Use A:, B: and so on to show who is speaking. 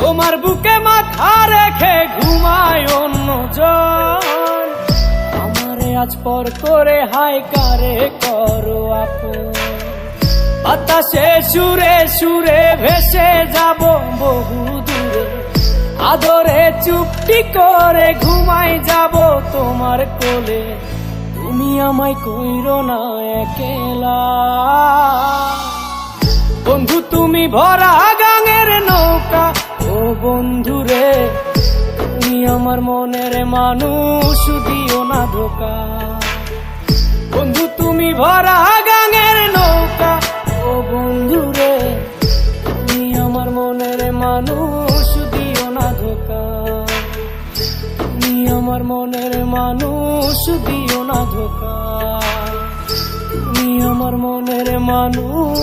A: তোমার বুকে মাথা রেখে ঘুমায় অন্যজন, আমারে আজ পর করে হায় কারে করো আপন। বাতাসে সুরে সুরে ভেসে যাব বহু দূরে, আদরে চুপটি করে ঘুমাই যাব তোমার কোলে। তুমি আমায় কইরো না একলা বন্ধু, তুমি ভরা গাঙের নৌকা ও বন্ধু রে, তুমি আমার মনের মানুষ দিও না ধোকা। বন্ধু তুমি ভরা গাঙের নৌকা ও বন্ধু রে, তুমি আমার মনের মানুষ দিও না ধোকা। তুমি আমার মনের মানুষ দিও না ধোকা, তুমি আমার মনের মানুষ।